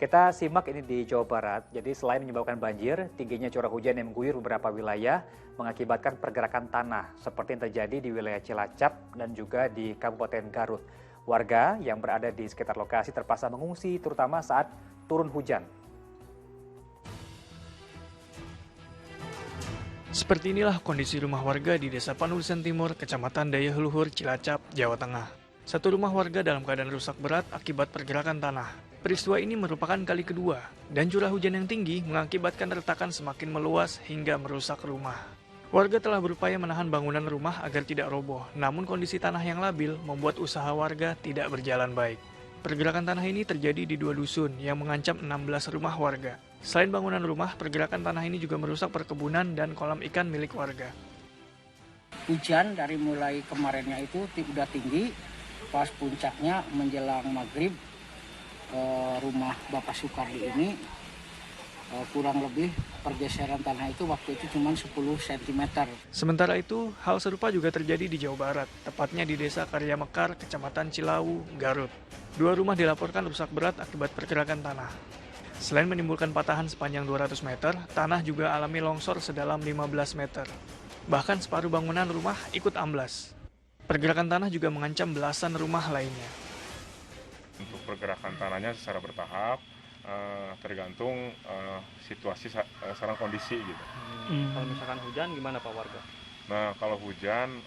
Kita simak ini di Jawa Barat. Jadi selain menyebabkan banjir, tingginya curah hujan yang mengguyur beberapa wilayah mengakibatkan pergerakan tanah seperti yang terjadi di wilayah Cilacap dan juga di Kabupaten Garut. Warga yang berada di sekitar lokasi terpaksa mengungsi terutama saat turun hujan. Seperti inilah kondisi rumah warga di Desa Panulisan Timur, Kecamatan Dayahluhur, Cilacap, Jawa Tengah. Satu rumah warga dalam keadaan rusak berat akibat pergerakan tanah. Peristiwa ini merupakan kali kedua, dan curah hujan yang tinggi mengakibatkan retakan semakin meluas hingga merusak rumah. Warga telah berupaya menahan bangunan rumah agar tidak roboh, namun kondisi tanah yang labil membuat usaha warga tidak berjalan baik. Pergerakan tanah ini terjadi di dua dusun yang mengancam 16 rumah warga. Selain bangunan rumah, pergerakan tanah ini juga merusak perkebunan dan kolam ikan milik warga. Hujan dari mulai kemarinnya itu udah tinggi, pas puncaknya menjelang maghrib, rumah Bapak Sukardi ini kurang lebih pergeseran tanah itu waktu itu cuma 10 cm. Sementara itu, hal serupa juga terjadi di Jawa Barat, tepatnya di Desa Karya Mekar, Kecamatan Cilawu, Garut. Dua rumah dilaporkan rusak berat akibat pergerakan tanah. Selain menimbulkan patahan sepanjang 200 meter, tanah juga alami longsor sedalam 15 meter. Bahkan separuh bangunan rumah ikut amblas. Pergerakan tanah juga mengancam belasan rumah lainnya. Untuk pergerakan tanahnya secara bertahap, tergantung situasi sekarang kondisi gitu. Kalau misalkan hujan gimana Pak warga? Nah kalau hujan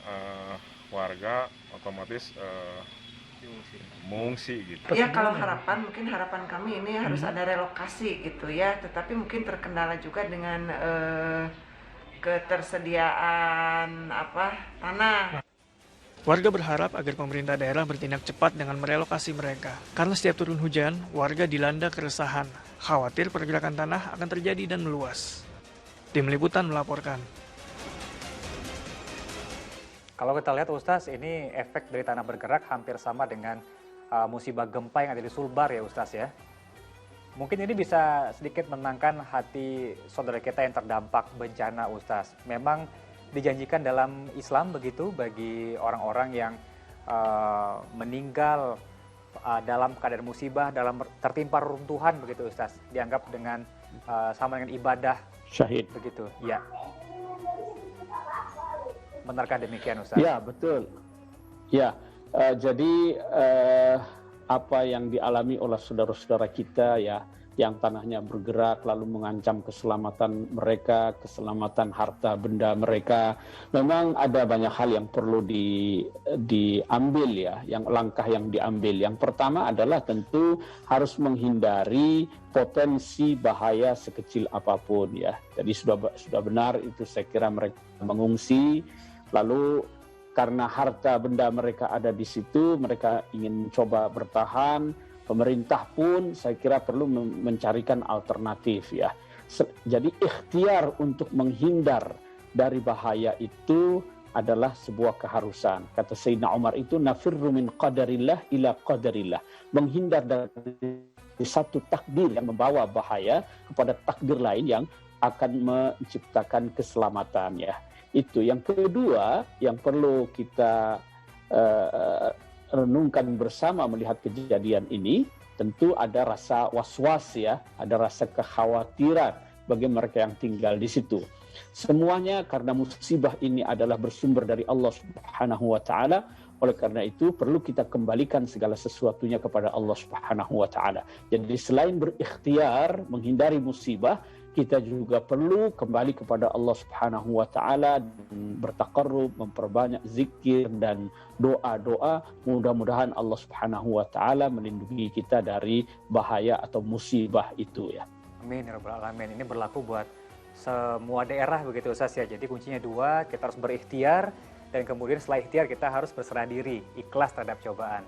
warga otomatis mengungsi gitu. Ya kalau mungkin harapan kami ini harus ada relokasi gitu ya, tetapi mungkin terkendala juga dengan ketersediaan tanah. Warga berharap agar pemerintah daerah bertindak cepat dengan merelokasi mereka. Karena setiap turun hujan, warga dilanda keresahan. Khawatir pergerakan tanah akan terjadi dan meluas. Tim Liputan melaporkan. Kalau kita lihat Ustaz, ini efek dari tanah bergerak hampir sama dengan musibah gempa yang ada di Sulbar ya Ustaz ya. Mungkin ini bisa sedikit menenangkan hati saudara kita yang terdampak bencana Ustaz. Memang dijanjikan dalam Islam begitu bagi orang-orang yang meninggal dalam keadaan musibah, dalam tertimpa reruntuhan begitu Ustaz. Dianggap dengan sama dengan ibadah syahid begitu. Ya. Benarkah demikian Ustaz? Ya, betul. Ya, jadi apa yang dialami oleh saudara-saudara kita ya, yang tanahnya bergerak lalu mengancam keselamatan mereka, keselamatan harta benda mereka. Memang ada banyak hal yang perlu diambil ya, langkah yang diambil. Yang pertama adalah tentu harus menghindari potensi bahaya sekecil apapun ya. Jadi sudah benar itu, saya kira mereka mengungsi, lalu karena harta benda mereka ada di situ, mereka ingin coba bertahan. Pemerintah pun saya kira perlu mencarikan alternatif ya. Jadi ikhtiar untuk menghindar dari bahaya itu adalah sebuah keharusan. Kata Sayyidina Umar itu, nafirru min qadarillah ila qadarillah. Menghindar dari satu takdir yang membawa bahaya kepada takdir lain yang akan menciptakan keselamatan ya. Itu yang kedua yang perlu kita renungkan bersama melihat kejadian ini, tentu ada rasa was-was ya, ada rasa kekhawatiran bagi mereka yang tinggal di situ. Semuanya karena musibah ini adalah bersumber dari Allah Subhanahu wa taala. Oleh karena itu perlu kita kembalikan segala sesuatunya kepada Allah Subhanahu wa taala. Jadi selain berikhtiar menghindari musibah, kita juga perlu kembali kepada Allah Subhanahu wa taala, bertaqarrub, memperbanyak zikir dan doa-doa. Mudah-mudahan Allah Subhanahu wa taala melindungi kita dari bahaya atau musibah itu ya. Amin ya rabbal alamin. Ini berlaku buat semua daerah begitu Ustaz ya. Jadi kuncinya dua, kita harus berikhtiar dan kemudian setelah ikhtiar kita harus berserah diri, ikhlas terhadap cobaan.